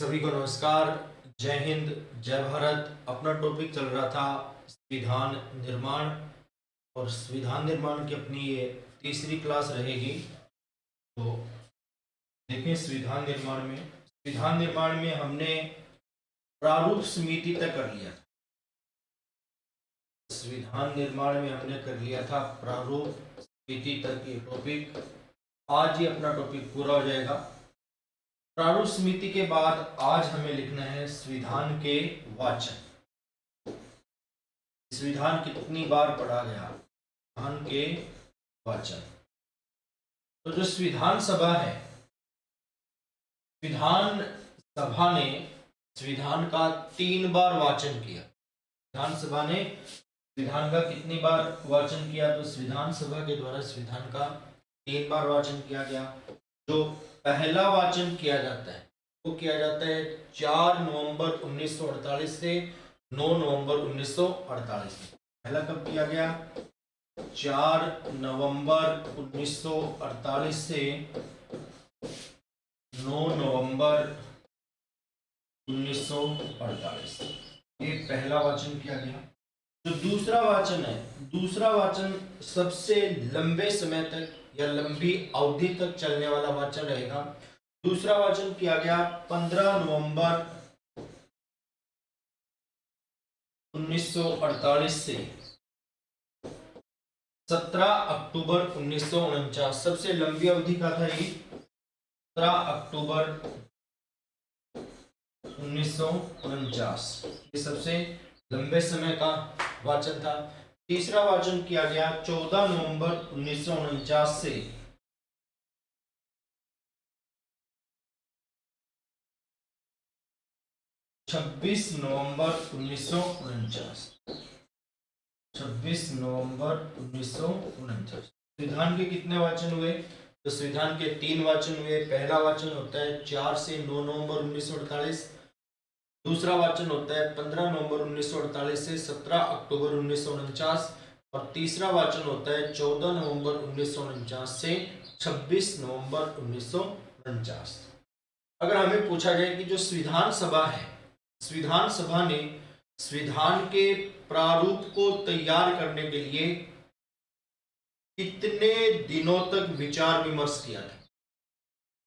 सभी को नमस्कार। जय हिंद, जय भारत। अपना टॉपिक चल रहा था संविधान निर्माण, और संविधान निर्माण की अपनी ये तीसरी क्लास रहेगी। तो देखिए, संविधान निर्माण में हमने प्रारूप समिति तक कर लिया था। संविधान निर्माण में हमने कर लिया था प्रारूप समिति तक ये टॉपिक। आज ये अपना टॉपिक पूरा हो जाएगा। प्रारूप समिति के बाद आज हमें लिखना है संविधान के वाचन। संविधान कितनी बार पढ़ा गया? संविधान के वाचन। तो जो संविधान सभा है, विधान सभा ने संविधान का 3 बार वाचन किया। विधान सभा ने संविधान का कितनी बार वाचन किया? तो संविधान सभा के द्वारा संविधान का 3 बार वाचन किया गया। जो पहला वाचन किया जाता है वो किया जाता है 4 नवंबर 1948 से 9 नवंबर 1948 में। पहला कब किया गया? 4 नवंबर 1948 से 9 नवंबर 1948, ये पहला वाचन किया गया। जो दूसरा वाचन है, दूसरा वाचन सबसे लंबे समय तक या लंबी अवधि तक चलने वाला वाचन रहेगा। दूसरा वाचन किया गया 15 नवंबर 1948 से 17 अक्टूबर 1949। सबसे लंबी अवधि का था ये, 17 अक्टूबर 1949। ये सबसे लंबे समय का वाचन था। तीसरा वाचन किया गया 14 नवंबर 1949 से 26 नवंबर 1949। 26 नवंबर 1949। संविधान के कितने वाचन हुए? तो संविधान के 3 वाचन हुए। पहला वाचन होता है 4 से 9 नवंबर 1948। दूसरा वाचन होता है 15 नवंबर 1948 से 17 अक्टूबर 1949। और तीसरा वाचन होता है 14 नवंबर 1949 से 26 नवंबर 1949। अगर हमें पूछा जाए कि जो संविधान सभा है, संविधान सभा ने संविधान के प्रारूप को तैयार करने के लिए कितने दिनों तक विचार विमर्श किया था?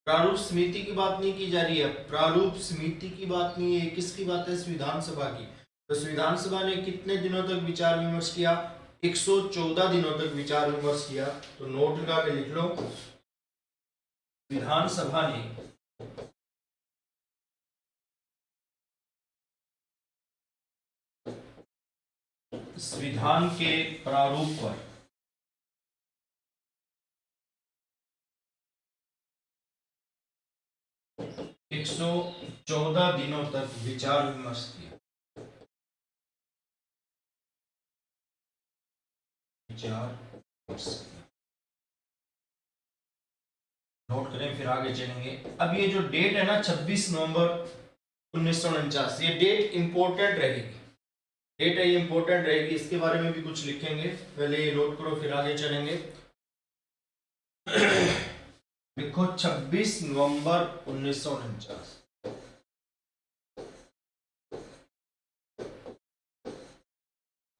प्रारूप समिति की बात नहीं की जा रही है, प्रारूप समिति की बात नहीं है, किसकी बात है? संविधान सभा की। तो संविधान सभा ने कितने दिनों तक विचार विमर्श किया? 114 दिनों तक विचार विमर्श किया। तो नोट लगा के लिख लो, विधान सभा ने संविधान के प्रारूप पर 114 दिनों तक विचार विमर्श किया। नोट करें, फिर आगे चलेंगे। अब ये जो डेट है ना, 26 नवंबर 1949, ये डेट इंपॉर्टेंट रहेगी। डेट है, ये इंपॉर्टेंट रहेगी। इसके बारे में भी कुछ लिखेंगे, पहले ये नोट करो, फिर आगे चलेंगे। लिखो 26 नवंबर 1949।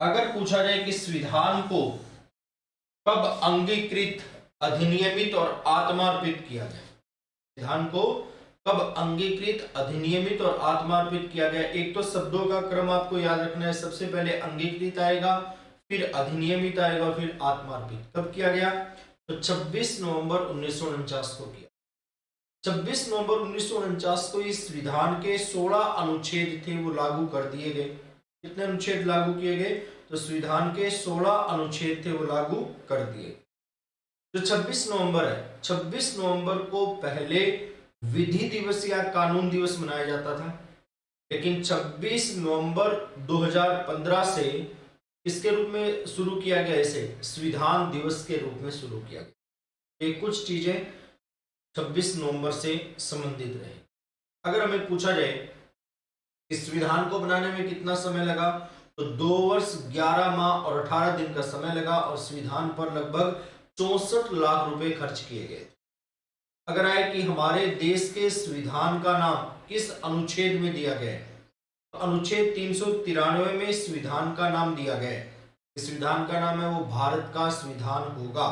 अगर पूछा जाए कि संविधान को कब अंगीकृत, अधिनियमित और आत्मार्पित किया गया? संविधान को कब अंगीकृत, अधिनियमित और आत्मार्पित किया गया? एक तो शब्दों का क्रम आपको याद रखना है। सबसे पहले अंगीकृत आएगा, फिर अधिनियमित आएगा, फिर आत्मार्पित। कब किया गया? तो 26 नवंबर 1949 को किया। 26 नवंबर 1949 को इस संविधान के 16 अनुच्छेद थे, वो लागू कर दिए गए। कितने अनुच्छेद लागू किए गए? तो संविधान के 16 अनुच्छेद थे, वो लागू कर दिए। जो 26 नवंबर है, 26 नवंबर को पहले विधि दिवस या कानून दिवस मनाया जाता था, लेकिन 26 नवंबर 2015 से किसके रूप में शुरू किया गया? इसे संविधान दिवस के रूप में शुरू किया गया। ये कुछ चीजें 26 नवंबर से संबंधित रहे। अगर हमें पूछा जाए इस संविधान को बनाने में कितना समय लगा, तो 2 वर्ष 11 माह और 18 दिन का समय लगा, और संविधान पर लगभग 64 लाख रुपए खर्च किए गए। अगर आए कि हमारे देश के संविधान का नाम किस अनुच्छेद में दिया गया है, तो अनुच्छेद 393 में संविधान का नाम दिया गया है। इस संविधान का नाम है वो भारत का संविधान होगा।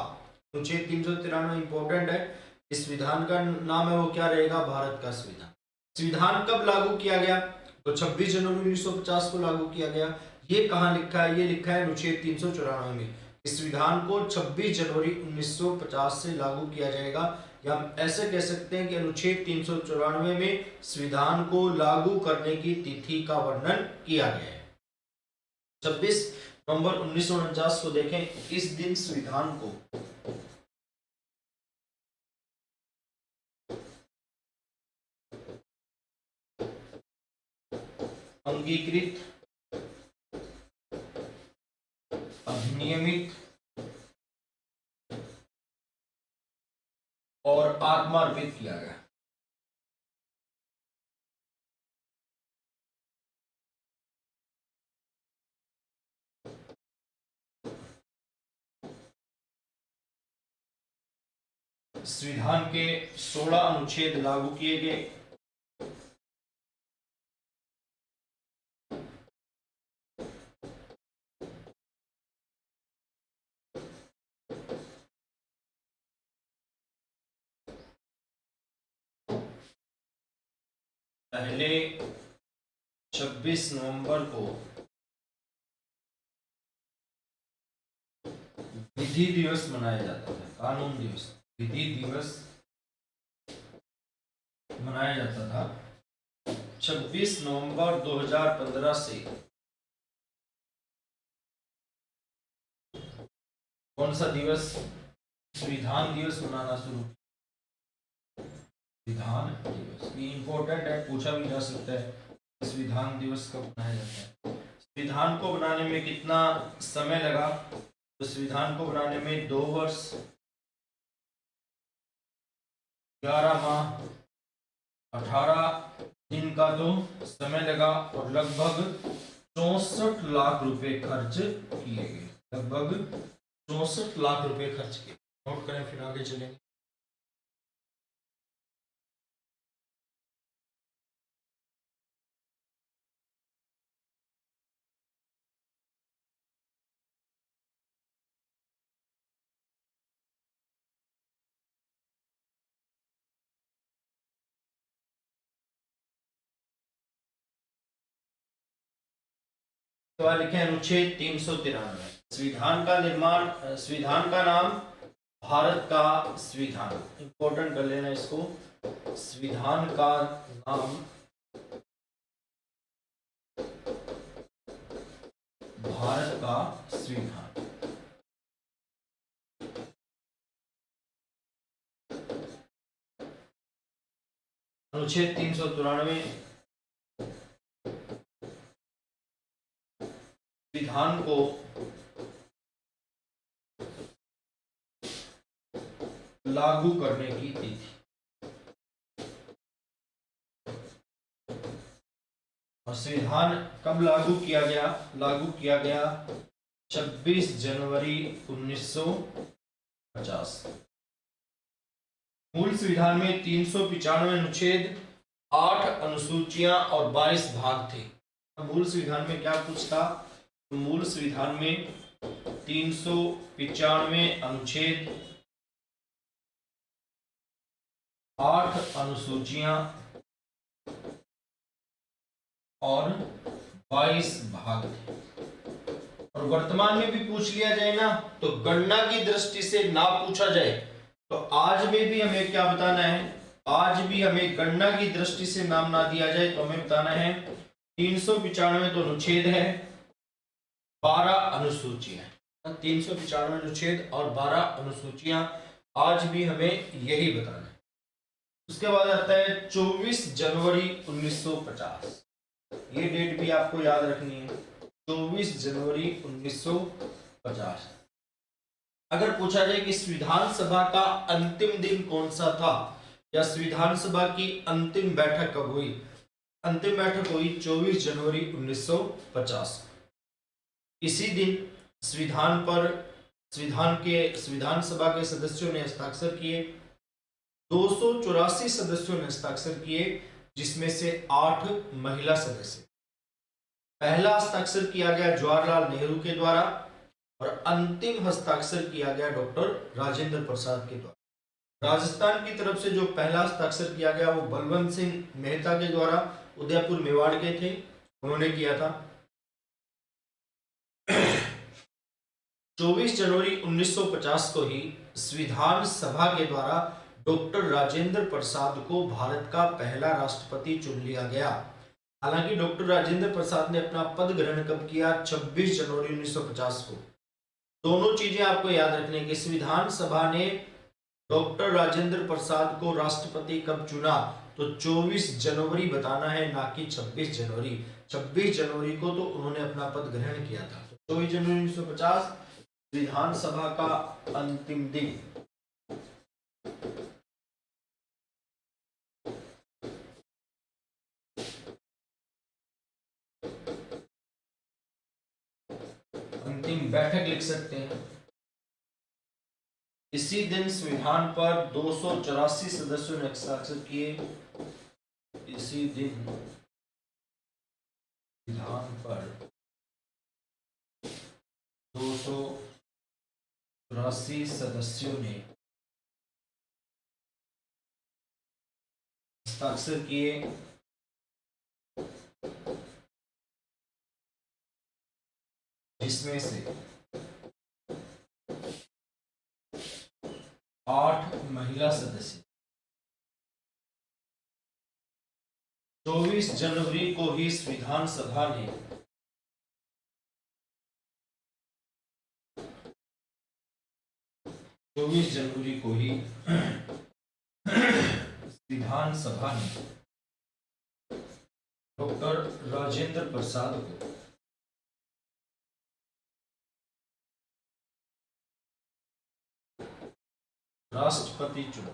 अनुच्छेद 393 इंपॉर्टेंट है। इस संविधान का नाम है वो क्या रहेगा, भारत का संविधान। संविधान कब लागू किया गया, तो 26 जनवरी 1950 को लागू किया गया। ये कहाँ लिखा है, ये लिखा है अनुच्छेद 394 में। इस संविधान को 26 जनवरी 1950 से लागू किया जाएगा, या हम ऐसे कह सकते हैं कि अनुच्छेद 394 में संविधान को लागू करने की तिथि का वर्णन किया गया है। 26 नवंबर 1949 को देखें, इस दिन संविधान को अंगीकृत, अधिनियमित और आत्मार्पित किया गया। संविधान के 16 अनुच्छेद लागू किए गए। पहले 26 नवंबर को विधि दिवस मनाया जाता था, कानून दिवस, विधि दिवस मनाया जाता था। 26 नवंबर 2015 से कौन सा दिवस, संविधान दिवस मनाना शुरू। संविधान दिवस ये इंपॉर्टेंट है, पूछा भी जा सकता है संविधान दिवस कब मनाया जाता है। संविधान को बनाने में कितना समय लगा, तो संविधान को बनाने में 2 वर्ष 11 माह 18 दिन का तो समय लगा, और लगभग 64 लाख रुपए खर्च किए गए। लगभग 64 लाख रुपए खर्च किए। नोट करें, फिर आगे चलेंगे। तो लिखे अनुच्छेद 393, संविधान का नाम भारत का संविधान, इंपॉर्टेंट कर लेना इसको। संविधान का नाम भारत का संविधान। अनुच्छेद 393 संविधान को लागू करने की तिथि, और संविधान कब लागू किया गया, लागू किया गया 26 जनवरी 1950। मूल संविधान में 395 अनुच्छेद, 8 अनुसूचियां और 22 भाग थे। मूल संविधान में क्या कुछ था, तो मूल संविधान में 395 अनुच्छेद, 8 अनुसूचियां और 22 भाग थे। और वर्तमान में भी पूछ लिया जाए ना, तो गणना की दृष्टि से ना पूछा जाए, तो आज में भी हमें क्या बताना है, आज भी हमें गणना की दृष्टि से नाम ना दिया जाए तो हमें बताना है 395 तो अनुच्छेद है, 12 अनुसूचियां, 395 अनुच्छेड और 12 अनुसूचियां, आज भी हमें यही बताना है। उसके बाद आता है 24 जनवरी 1950, ये डेट भी आपको याद रखनी है, 24 जनवरी 1950। अगर पूछा जाए कि संविधान सभा का अंतिम दिन कौन सा था, या संविधान सभा की अंतिम बैठक कब हुई, अंतिम बैठक हुई 24 जनवरी 1950। इसी दिन संविधान सभा के सदस्यों ने हस्ताक्षर किए। 284 सदस्यों ने हस्ताक्षर किए, जिसमें से 8 महिला सदस्य। पहला हस्ताक्षर किया गया जवाहरलाल नेहरू के द्वारा और अंतिम हस्ताक्षर किया गया डॉक्टर राजेंद्र प्रसाद के द्वारा। राजस्थान की तरफ से जो पहला हस्ताक्षर किया गया वो बलवंत सिंह मेहता के द्वारा, उदयपुर मेवाड़ के थे, उन्होंने किया था। 24 जनवरी 1950 को ही संविधान सभा के द्वारा डॉक्टर राजेंद्र प्रसाद को भारत का पहला राष्ट्रपति चुन लिया गया। हालांकि डॉक्टर राजेंद्र प्रसाद ने अपना पद ग्रहण कब किया? 26 जनवरी 1950 को। दोनों चीजें आपको याद रखने की, संविधान सभा ने डॉक्टर राजेंद्र प्रसाद को राष्ट्रपति कब चुना? तो 24 जनवरी बताना है, ना कि 26 जनवरी। 26 जनवरी को तो उन्होंने अपना पद ग्रहण किया था। 24 जनवरी 1950 विधानसभा का अंतिम दिन। अंतिम बैठक लिख सकते हैं। इसी दिन संविधान पर 284 सदस्यों ने हस्ताक्षर किए। इसी दिन संविधान पर 284 सदस्यों ने हस्ताक्षर किए। जिसमें से 8 महिला सदस्य। 24 जनवरी को ही संविधान सभा ने विधान सभा ने डॉक्टर राजेंद्र प्रसाद को राष्ट्रपति चुना।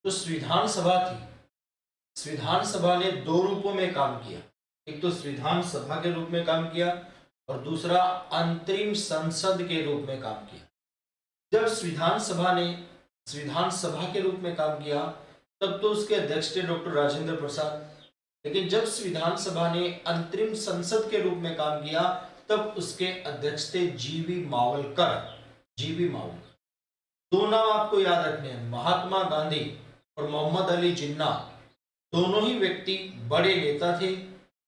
तो संविधान सभा थी, संविधान सभा ने दो रूपों में काम किया। एक तो संविधान सभा के रूप में काम किया और दूसरा अंतरिम संसद के रूप में काम किया। जब संविधान सभा ने संविधान सभा के रूप में काम किया तब तो उसके अध्यक्ष थे डॉक्टर राजेंद्र प्रसाद, लेकिन जब संविधान सभा ने अंतरिम संसद के रूप में काम किया तब उसके अध्यक्ष थे जीवी मावलकर। जीवी मावलकर। दो नाम आपको याद रखने हैं, महात्मा गांधी और मोहम्मद अली जिन्ना। दोनों ही व्यक्ति बड़े नेता थे,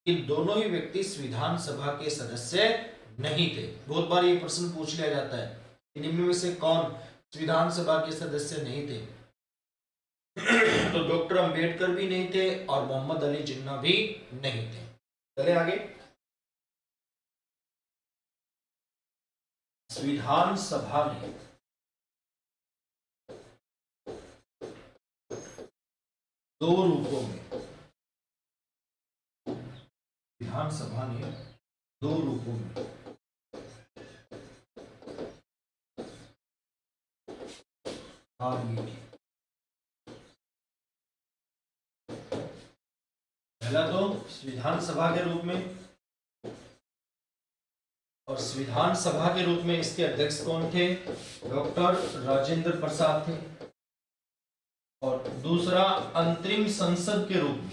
इन दोनों ही व्यक्ति संविधान सभा के सदस्य नहीं थे। बहुत बार ये प्रश्न पूछ लिया जाता है, इनमें में से कौन संविधान सभा के सदस्य नहीं थे? तो डॉक्टर अंबेडकर भी नहीं थे और मोहम्मद अली जिन्ना भी नहीं थे। चले आगे। संविधान सभा ने दो रूपों में विधान सभा ने दो रूपों में कार्य किया। पहला तो संविधान सभा के रूप में, और संविधान सभा के रूप में इसके अध्यक्ष कौन थे? डॉक्टर राजेंद्र प्रसाद थे। और दूसरा अंतरिम संसद के रूप में,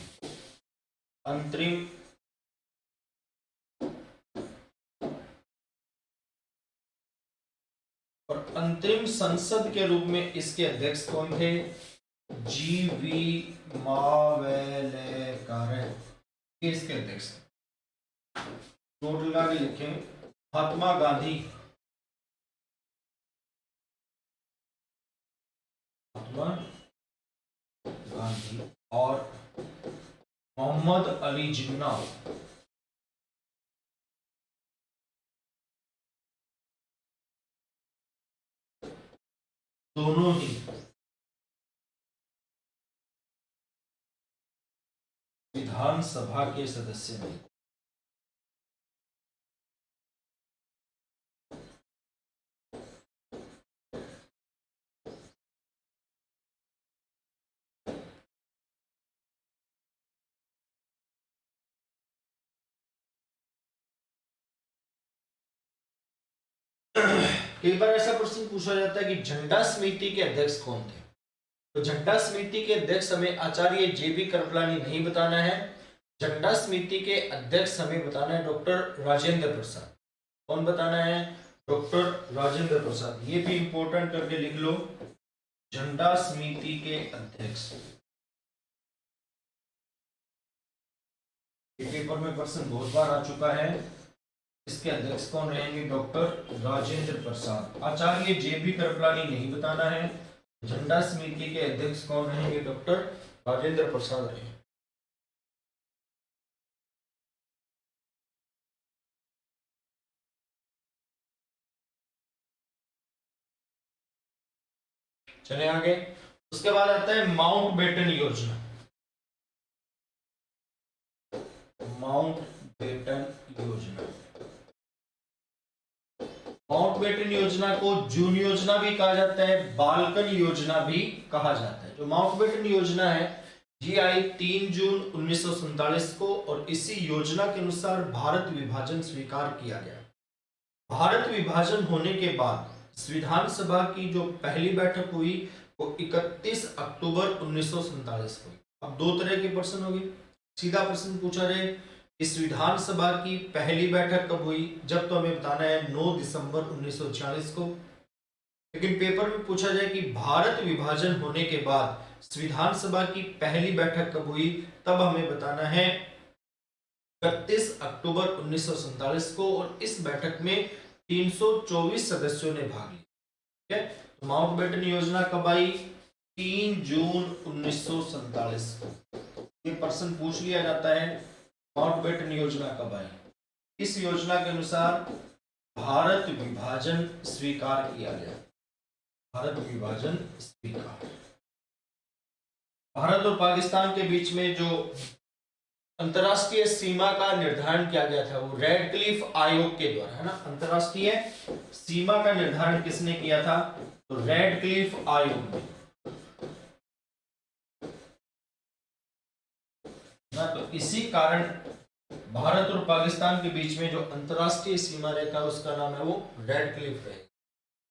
अंतरिम और अंतरिम संसद के रूप में इसके अध्यक्ष कौन थे? जीवी मावेलकर, इसके अध्यक्ष। नोट लगा के लिखें, महात्मा गांधी, गांधी और मोहम्मद अली जिन्ना दोनों ही विधान सभा के सदस्य नहीं। कई बार ऐसा प्रश्न पूछा जाता है कि झंडा समिति के अध्यक्ष कौन थे। तो झंडा समिति के अध्यक्ष हमें आचार्य JB कृपलानी नहीं बताना है। झंडा समिति के अध्यक्ष हमें बताना है डॉक्टर राजेंद्र प्रसाद। कौन बताना है? डॉक्टर राजेंद्र प्रसाद। ये भी इंपॉर्टेंट करके लिख लो, झंडा समिति के अध्यक्ष। पेपर में प्रश्न बहुत बार आ चुका है। इसके अध्यक्ष कौन रहेंगे? डॉक्टर राजेंद्र प्रसाद। आचार्य JB कृपलानी नहीं बताना है। झंडा समिति के अध्यक्ष कौन रहेंगे? डॉक्टर राजेंद्र प्रसाद रहेंगे। चले आगे। उसके बाद आता है माउंट बेटन योजना। माउंट बेटन योजना। माउंट बेटन योजना को जून योजना भी कहा जाता है, बाल्कन योजना भी कहा जाता है। जो माउंट बेटन योजना है ये आई 3 जून 1947 को और इसी योजना के अनुसार भारत विभाजन स्वीकार किया गया। भारत विभाजन होने के बाद संविधान सभा की जो पहली बैठक हुई वो 31 अक्टूबर 1947 को। अब दो तरह के प्रश्न हो गए। सीधा प्रश्न पूछा जाए इस विधान सभा की पहली बैठक कब हुई, जब तो हमें बताना है 9 दिसंबर 1946 को। लेकिन पेपर में पूछा जाए कि भारत विभाजन होने के बाद संविधान सभा की पहली बैठक कब हुई, तब हमें बताना है 31 अक्टूबर 1947 को और इस बैठक में 324 सदस्यों ने भाग लिया। ठीक है, तो माउंट बेटन योजना कब आई? 3 जून 1947 को। ये प्रश्न पूछ लिया जाता है माउंट बेटन योजना कब आई। इस योजना के अनुसार भारत विभाजन स्वीकार किया गया। भारत विभाजन स्वीकार। भारत और पाकिस्तान के बीच में जो अंतरराष्ट्रीय सीमा का निर्धारण किया गया था वो रेडक्लिफ आयोग के द्वारा, है ना। अंतरराष्ट्रीय सीमा का निर्धारण किसने किया था? तो रेडक्लिफ आयोग ना। तो इसी कारण भारत और पाकिस्तान के बीच में जो अंतरराष्ट्रीय सीमा रेखा उसका नाम है वो रेडक्लिफ है।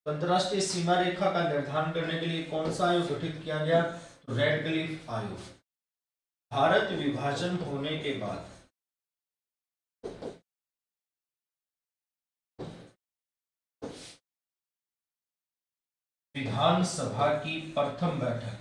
अंतरराष्ट्रीय सीमा रेखा का निर्धारण करने के लिए कौन सा आयोग गठित किया गया? तो रेडक्लिफ आयोग। भारत विभाजन होने के बाद विधानसभा की प्रथम बैठक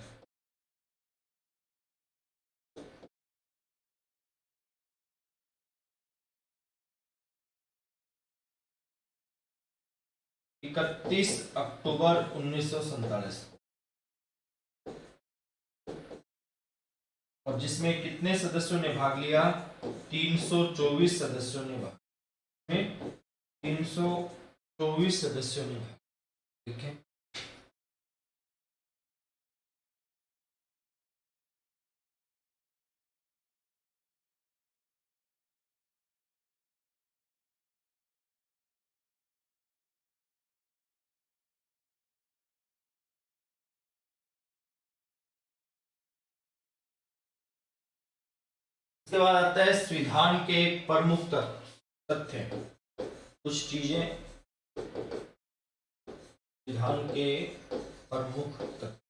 31 अक्टूबर 1947 और जिसमें कितने सदस्यों ने भाग लिया? 324 सदस्यों ने भाग। 324 सदस्यों ने भाग। ठीक है, इसके बाद आता है संविधान के प्रमुख तथ्य। कुछ चीजें संविधान के प्रमुख तथ्य।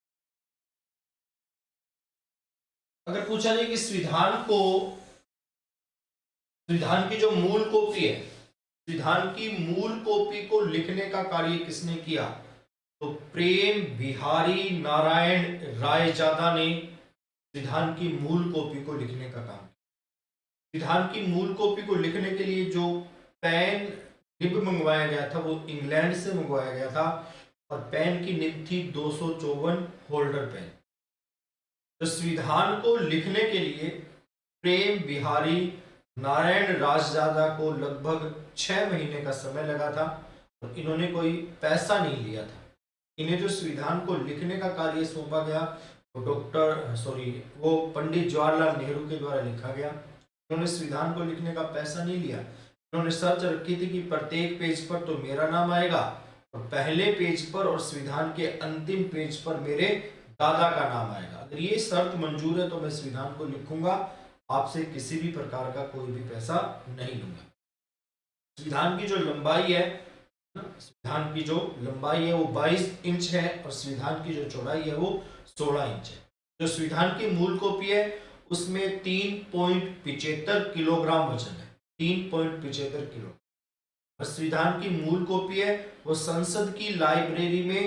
अगर पूछा जाए कि संविधान की जो मूल कॉपी है, संविधान की मूल कॉपी को लिखने का कार्य किसने किया? तो प्रेम बिहारी नारायण रायजादा ने संविधान की मूल कॉपी को लिखने का काम। संविधान की मूल कॉपी को लिखने के लिए जो पेन निब मंगवाया गया था वो इंग्लैंड से मंगवाया गया था और पेन की निब थी 254 होल्डर पेन। तो संविधान को लिखने के लिए प्रेम बिहारी नारायण रायजादा को लगभग 6 महीने का समय लगा था और इन्होंने कोई पैसा नहीं लिया था। इन्हें जो संविधान को लिखने का कार्य सौंपा गया वो पंडित जवाहरलाल नेहरू के द्वारा लिखा गया। उन्होंने संविधान को लिखने का पैसा नहीं लिया। उन्होंने शर्त रखी थी कि प्रत्येक पेज पर तो मेरा नाम आएगा और पहले पेज पर और संविधान के अंतिम पेज पर मेरे दादा का नाम आएगा। अगर ये शर्त मंजूर है तो मैं संविधान को लिखूंगा, आपसे किसी भी प्रकार का कोई भी पैसा नहीं लूंगा। संविधान की जो लंबाई है संविधान की जो लंबाई है वो 22 इंच है और संविधान की जो चौड़ाई है वो 16 इंच है। जो संविधान की मूल कॉपी है उसमें 3.75 किलोग्राम वजन है, 3.75 किलो। और संविधान की मूल कॉपी है वो संसद की लाइब्रेरी में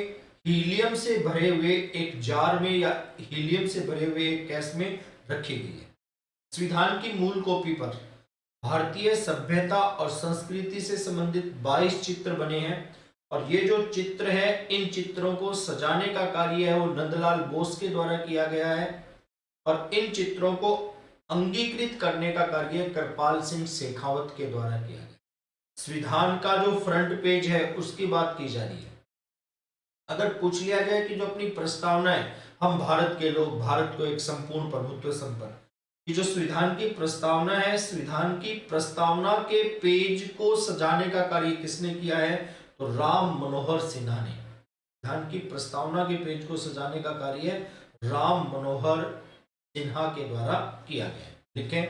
हीलियम से भरे हुए एक जार में या हीलियम से भरे हुए एक केस में रखी गई है। संविधान की मूल कॉपी पर भारतीय सभ्यता और संस्कृति से संबंधित 22 चित्र बने हैं और ये जो चित्र है इन चित्रों को सजाने का कार्य है वो नंदलाल बोस के द्वारा किया गया है और इन चित्रों को अंगीकृत करने का कार्य कृपाल सिंह शेखावत के द्वारा किया गया। संविधान का जो फ्रंट पेज है उसकी बात की जा रही है। अगर पूछ लिया जाए कि जो अपनी प्रस्तावना है, हम भारत के लोग, भारत को एक संपूर्ण प्रभुत्व संपन्न, कि जो संविधान की प्रस्तावना है, संविधान की प्रस्तावना के पेज को सजाने का कार्य किसने किया है? तो राम मनोहर सिन्हा ने। संविधान की प्रस्तावना के पेज को सजाने का कार्य राम मनोहर सिन्हा के द्वारा किया गया। देखें,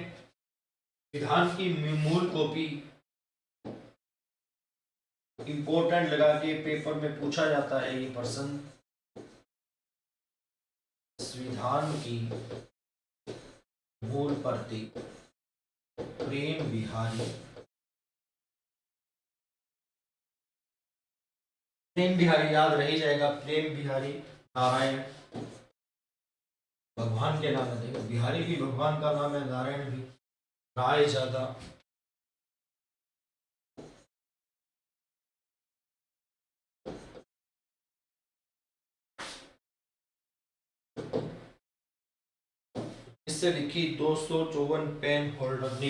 संविधान की मूल कॉपी इंपॉर्टेंट लगा के पेपर में पूछा जाता है ये प्रश्न। संविधान की मूल प्रति प्रेम बिहारी, प्रेम बिहारी याद रही जाएगा, प्रेम बिहारी नारायण भगवान के नाम है। देखो, बिहारी भी भगवान का नाम है, नारायण भी, राय ज्यादा। इससे लिखी 254 पेन होल्डर ने।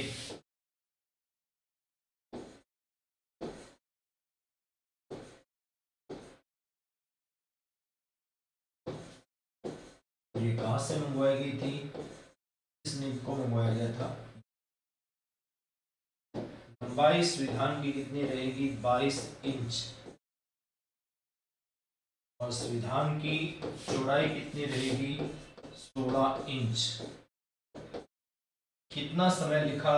ये कहां से मंगवाई गई थी? इस निब को मंगवाया गया था। लंबाई संविधान की कितनी रहेगी? 22 इंच। और संविधान की चौड़ाई कितनी रहेगी? 16 इंच। कितना समय लिखा,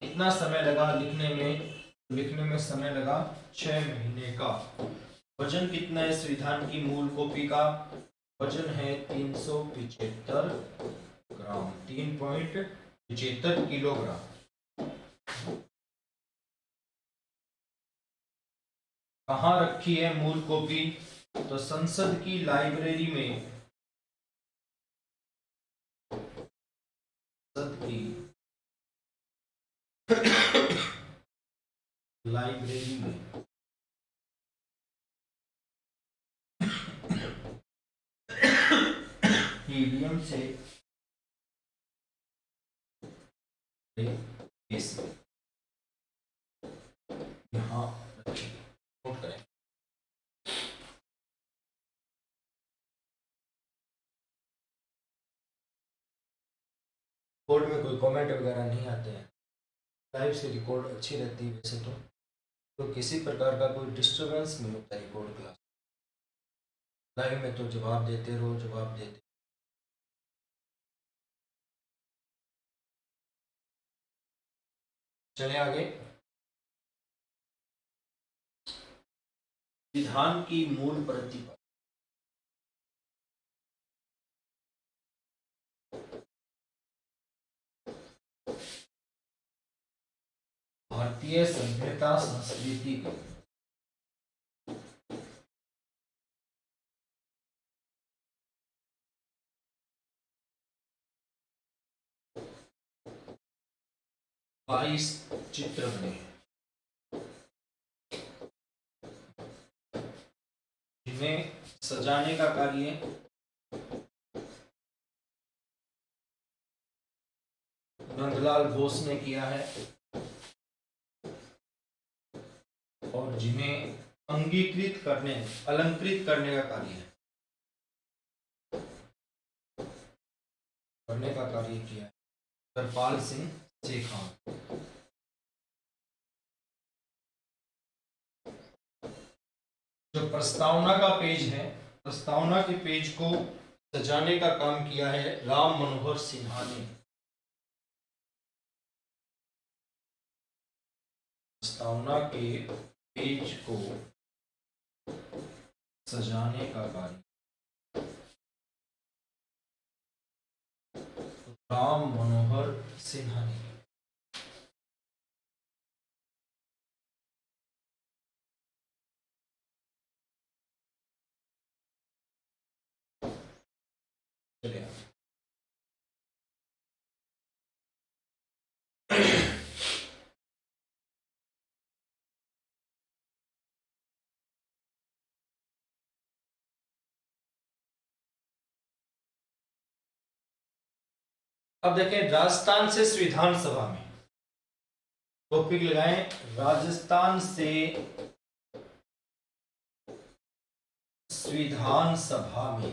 कितना समय लगा लिखने में? लिखने में समय लगा 6 महीने का। वजन कितना है संविधान की मूल कॉपी का? वजन है 375 ग्राम, 3.75 किलोग्राम। कहाँ रखी है मूल कॉपी? तो संसद की लाइब्रेरी में, संसद की लाइब्रेरी में हीलियम से यहाँ नोट करें। कोड में कोई कमेंट वगैरह नहीं आते हैं, लाइव से रिकॉर्ड अच्छी रहती है वैसे तो किसी प्रकार का कोई डिस्टरबेंस नहीं होता है रिकॉर्ड क्लास। लाइव में तो जवाब देते रहो, जवाब देते। चले आगे। विधान की मूल प्रति भारतीय सभ्यता संस्कृति की बाईस चित्र बने, जिन्हें सजाने का कार्य नंदलाल बोस ने किया है और जिन्हें अंगीकृत करने, अलंकृत करने का कार्य है, करने का कार्य किया है कृपाल सिंह शेखावत। जो प्रस्तावना का पेज है, प्रस्तावना के पेज को सजाने का काम किया है राम मनोहर सिन्हा ने। प्रस्तावना के पेज को सजाने का कार्य राम मनोहर सिन्हा ने। चलिए अब देखें, राजस्थान से संविधान सभा में टॉपिक लगाएं, राजस्थान से संविधान सभा में।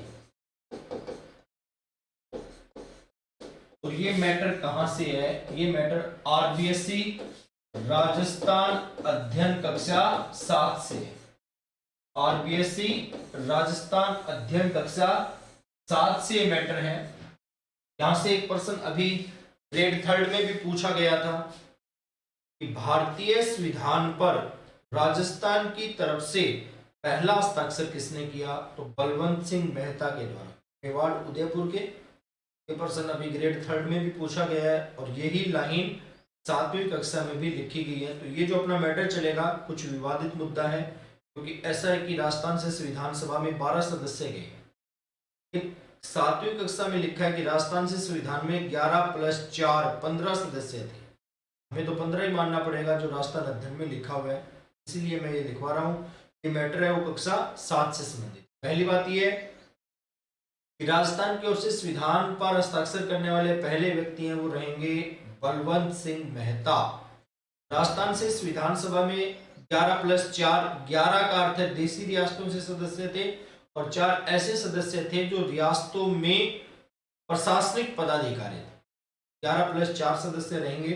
और ये मैटर कहां से है? ये मैटर आरबीएससी राजस्थान अध्ययन कक्षा 7 से। आरबीएससी राजस्थान अध्ययन कक्षा 7 से मैटर है। यहां से एक प्रश्न अभी ग्रेड 3 में भी पूछा गया था कि भारतीय संविधान पर राजस्थान की तरफ से पहला हस्ताक्षर किसने किया? तो बलवंत सिंह मेहता के द्वारा, मेवाड़ उदयपुर के। ये प्रश्न अभी ग्रेड 3 में भी पूछा गया है और यही लाइन 7वीं कक्षा में भी लिखी गई है। तो ये जो अपना मैटर चलेगा कुछ विवादित मुद्दा है, क्योंकि ऐसा है कि राजस्थान से संविधान सभा में 12 सदस्य गए। 7वीं कक्षा में लिखा है कि राजस्थान से संविधान में 11 + 4 15 सदस्य थे। हमें तो 15 ही मानना पड़ेगा जो राजस्थान अध्ययन में लिखा हुआ है, इसीलिए मैं ये लिखवा रहा हूँ। ये मैटर है वो कक्षा 7 से संबंधित। पहली बात ये है कि राजस्थान की ओर से संविधान पर हस्ताक्षर करने वाले पहले व्यक्ति हैं, वो रहेंगे बलवंत सिंह मेहता। राजस्थान से संविधान सभा में 11 + 4, 11 का अर्थ है देशी रियासतों से सदस्य थे और 4 ऐसे सदस्य थे जो रियासतों में प्रशासनिक पदाधिकारी थे। 11 + 4 सदस्य रहेंगे,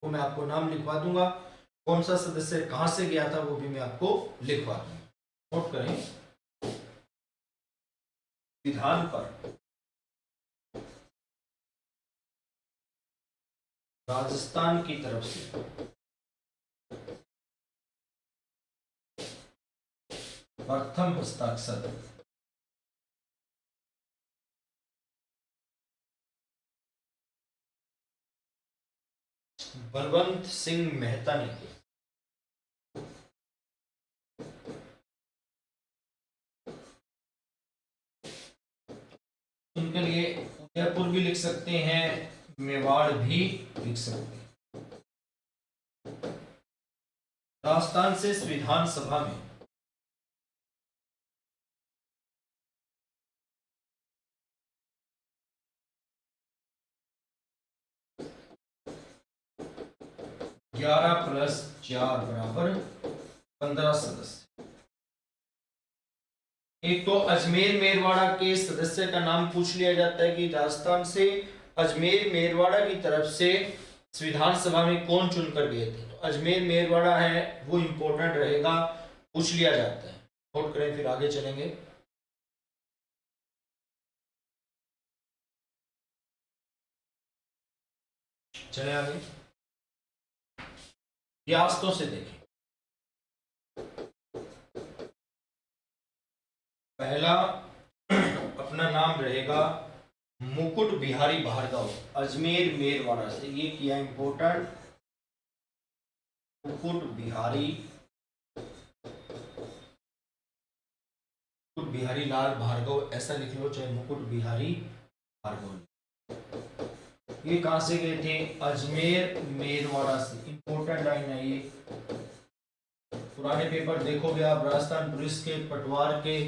वो मैं आपको नाम लिखवा दूंगा। कौन सा सदस्य कहां से गया था वो भी मैं आपको लिखवा दूंगा। नोट करें, विधान पर राजस्थान की तरफ से प्रथम हस्ताक्षर बलवंत सिंह मेहता ने किया। उनके लिए उदयपुर भी लिख सकते हैं, मेवाड़ भी लिख सकते हैं। राजस्थान से संविधान सभा में ग्यारह + 4 = 15 सदस्य। एक तो अजमेर मेरवाड़ा के सदस्य का नाम पूछ लिया जाता है कि राजस्थान से अजमेर मेरवाड़ा की तरफ से संविधान सभा में कौन चुनकर गए थे। तो अजमेर मेरवाड़ा है वो इंपॉर्टेंट रहेगा, पूछ लिया जाता है। नोट करें, फिर आगे चलेंगे। चले आगे, रियासतों से देखें। पहला अपना नाम रहेगा मुकुट बिहारी भार्गव, अजमेर मेरवाड़ा से। ये किया इंपोर्टेंट, मुकुट बिहारी लाल भार्गव, ऐसा लिख लो, चाहे मुकुट बिहारी भार्गव। ये कहां से गए थे? अजमेर मेरवाड़ा से। इंपोर्टेंट लाइन है ये, पुराने पेपर देखोगे आप, राजस्थान पुलिस के, पटवार के,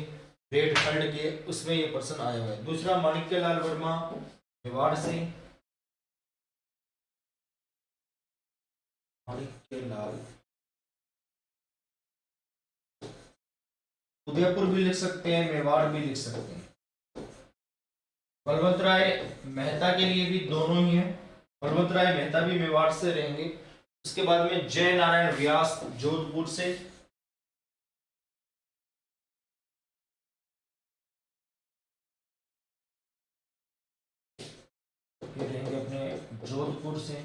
ग्रेड 3 के, उसमें ये प्रश्न आया हुआ है। दूसरा माणिक्यलाल वर्मा मेवाड़ से। माणिक्यलाल उदयपुर भी लिख सकते हैं, मेवाड़ भी लिख सकते हैं। बलवंत राय मेहता के लिए भी दोनों ही है। बलवंत राय मेहता भी मेवाड़ से रहेंगे। उसके बाद में जय नारायण व्यास जोधपुर से। ये रहेंगे अपने जोधपुर से।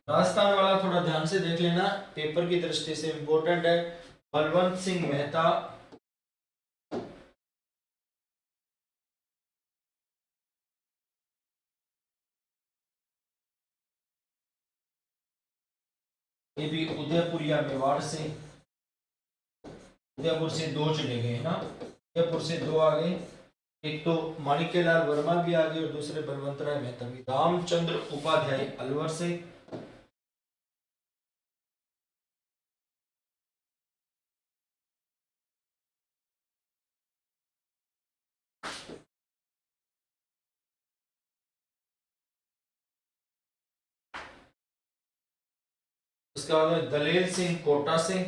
राजस्थान वाला थोड़ा ध्यान से देख लेना, पेपर की दृष्टि से इंपॉर्टेंट है। बलवंत सिंह मेहता, ये भी उदयपुर या मेवाड़ से, उदयपुर से दो चले गए ना, उदयपुर से दो आ गए, एक तो माणिक्यलाल वर्मा भी आ गए और दूसरे बलवंत राय मेहता भी। रामचंद्र उपाध्याय अलवर से, उसके बाद में दलेर सिंह कोटा से,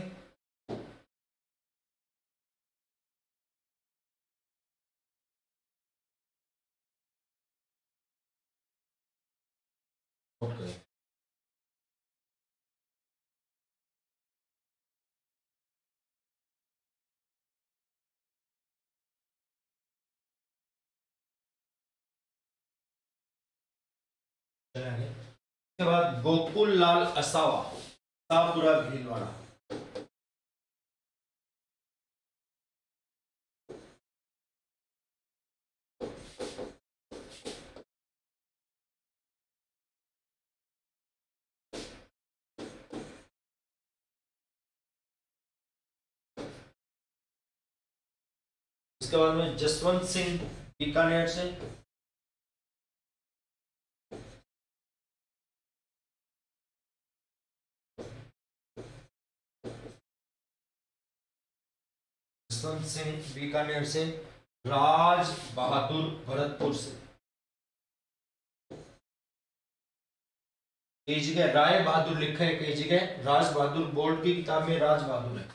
उसके बाद गोकुल लाल असावा, सापुरा भीलवाड़ा, उसके बाद में जसवंत सिंह बीकानेर से, जसवंत सिंह बीकानेर से, राज बहादुर भरतपुर से, कई जगह राय बहादुर लिखा है, कई जगह राज बहादुर, बोर्ड की किताब में राज बहादुर है।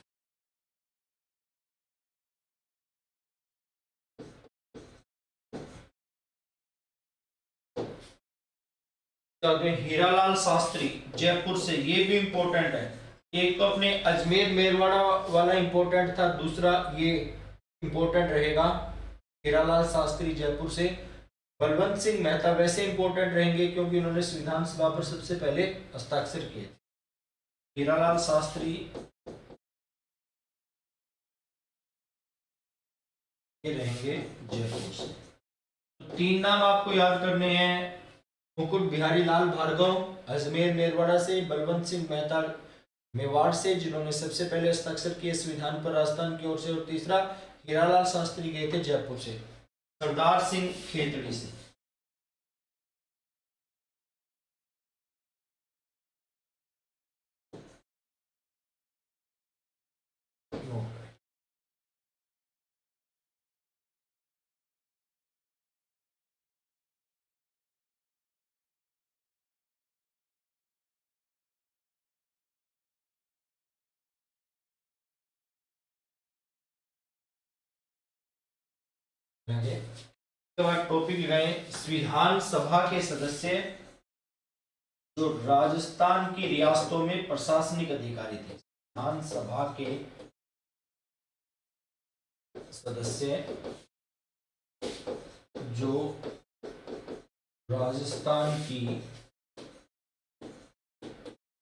हीरालाल शास्त्री जयपुर से, ये भी इंपॉर्टेंट है। एक तो अपने अजमेर मेरवाड़ा वाला इंपॉर्टेंट था, दूसरा ये इंपॉर्टेंट रहेगा। हीरालाल शास्त्री जयपुर से। बलवंत सिंह मेहता वैसे इंपॉर्टेंट रहेंगे क्योंकि उन्होंने संविधान सभा पर सबसे पहले हस्ताक्षर किए। हीरालाल शास्त्री ये रहेंगे जयपुर से। तो तीन नाम आपको याद करने हैं, मुकुट बिहारी लाल भार्गव अजमेर मेरवाड़ा से, बलवंत सिंह मेहता मेवाड़ से जिन्होंने सबसे पहले हस्ताक्षर किए संविधान पर राजस्थान की ओर से, और तीसरा हीरालाल शास्त्री गए थे जयपुर से। सरदार सिंह खेतड़ी से। उसके बाद टॉपिक लगाए संविधान सभा के सदस्य जो राजस्थान की रियासतों में प्रशासनिक अधिकारी थे। विधान सभा के सदस्य जो राजस्थान की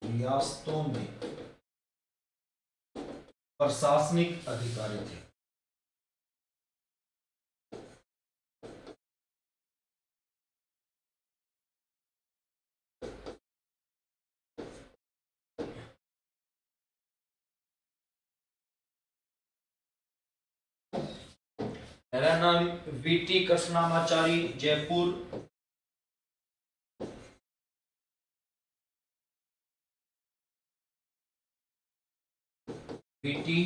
रियासतों में प्रशासनिक अधिकारी थे। पहला नाम वीटी कृष्णामाचारी जयपुर, वीटी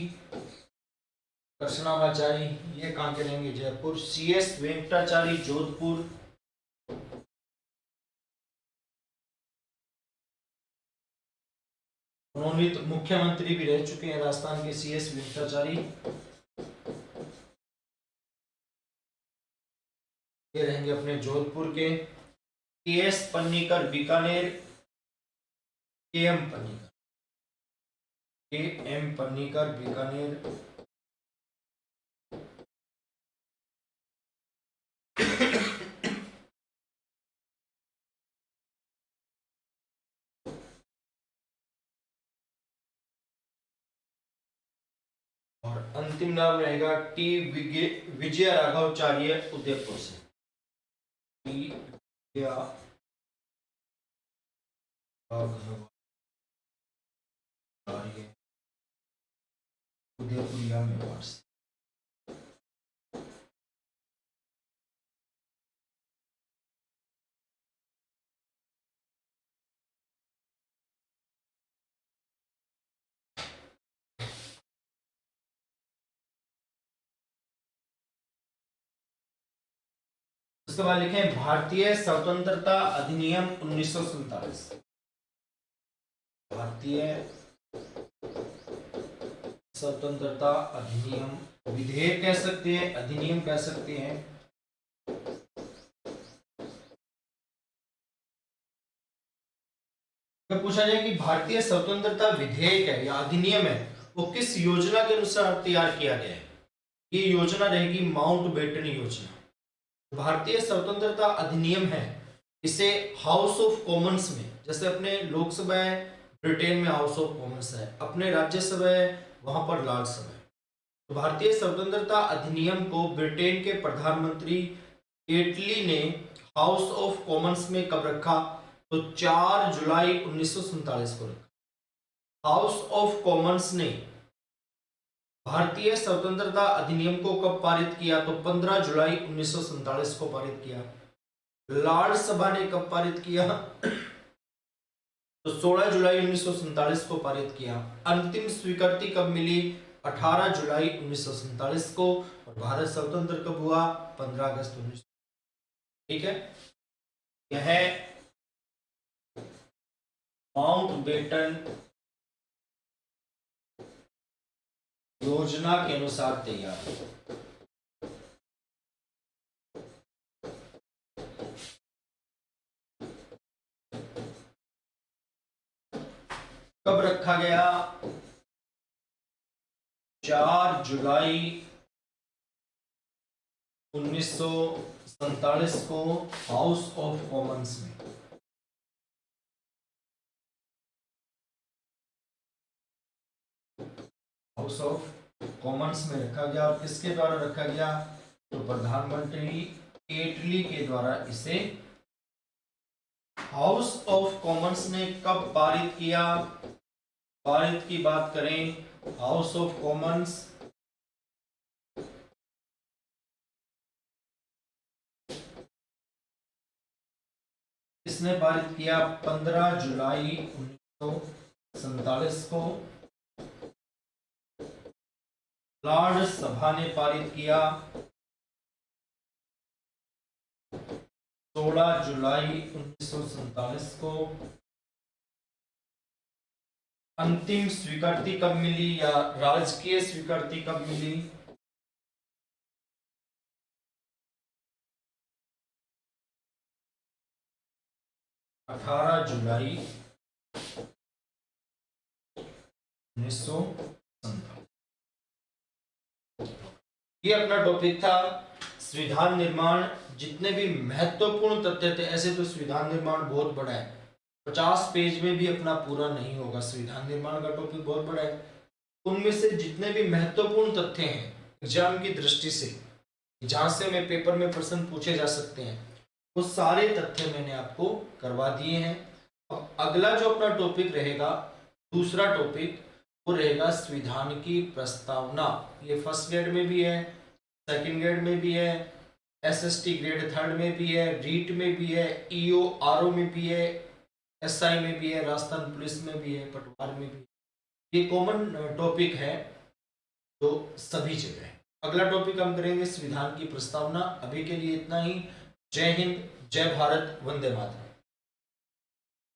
कृष्णामाचारी ये कहां के रहेंगे, जयपुर। सीएस वेंकटाचारी जोधपुर, उन्होंने तो मुख्यमंत्री भी रह चुके हैं राजस्थान के सीएस वेंकटाचारी, ये रहेंगे अपने जोधपुर के। K S Panikkar Bikaner, K M Panikkar, K M Panikkar Bikaner. और अंतिम नाम रहेगा टी विजय राघवाचार्य उदयपुर से। टी विजय राघवाचार्य उदयपुरिया मेवाड़ से। उसके बाद लिखें भारतीय स्वतंत्रता अधिनियम 1947। भारतीय स्वतंत्रता अधिनियम, विधेयक कह सकते हैं, अधिनियम कह सकते हैं। पूछा जाए कि भारतीय स्वतंत्रता विधेयक है या अधिनियम है, वो किस योजना के अनुसार तैयार किया गया है? ये योजना रहेगी माउंटबेटन योजना। भारतीय स्वतंत्रता अधिनियम है, इसे हाउस ऑफ कॉमन्स में, जैसे अपने लोकसभा है ब्रिटेन में हाउस ऑफ कॉमन्स है, अपने राज्यसभा है वहां पर राज्यसभा है। तो भारतीय स्वतंत्रता अधिनियम को ब्रिटेन के प्रधानमंत्री एटली ने हाउस ऑफ कॉमन्स में कब रखा? तो 4 जुलाई 1947 को रखा। हाउस ऑफ कॉमन्स ने भारतीय स्वतंत्रता अधिनियम को कब पारित किया? तो 15 जुलाई 1947 को पारित किया। राज्यसभा ने कब पारित किया? तो 16 जुलाई 1947 को पारित किया। अंतिम स्वीकृति कब मिली? 18 जुलाई 1947 को। और भारत स्वतंत्र कब हुआ? 15 अगस्त 19। ठीक है, यह माउंटबेटन योजना के अनुसार तैयार है। कब रखा गया? 4 जुलाई 1947 को हाउस ऑफ कॉमन्स में। हाउस ऑफ कॉमन्स में रखा गया। और किसके द्वारा रखा गया? तो प्रधानमंत्री एटली के द्वारा इसे हाउस ऑफ कॉमन्स ने कब पारित किया? पारित की बात करें, हाउस ऑफ कॉमन्स इसने पारित किया 15 जुलाई 1947 को। राज्यसभा ने पारित किया 16 जुलाई 1947 को। अंतिम स्वीकृति कब मिली या राजकीय स्वीकृति कब मिली? 18 जुलाई 1947। ये अपना टॉपिक था संविधान निर्माण। जितने भी महत्वपूर्ण तथ्य थे, ऐसे तो संविधान निर्माण बहुत बड़ा है, 50 पेज में भी अपना पूरा नहीं होगा। संविधान निर्माण का टॉपिक बहुत बड़ा है। उनमें से जितने भी महत्वपूर्ण तथ्य हैं एग्जाम की दृष्टि से, जहां से हमें पेपर में प्रश्न पूछे जा सकते हैं, वो सारे तथ्य मैंने आपको करवा दिए हैं। अब अगला जो अपना टॉपिक रहेगा, दूसरा टॉपिक, वो रहेगा संविधान की प्रस्तावना। ये फर्स्ट ग्रेड में भी है, सेकंड ग्रेड में भी है, एसएसटी ग्रेड थर्ड में भी है, रीट में भी है, ईओ आरओ में भी है, एसआई में भी है, राजस्थान पुलिस में भी है, पटवार में भी है। ये कॉमन टॉपिक है जो सभी जगह है। अगला टॉपिक हम करेंगे संविधान की प्रस्तावना। अभी के लिए इतना ही। जय हिंद, जय भारत, वंदे मातरम।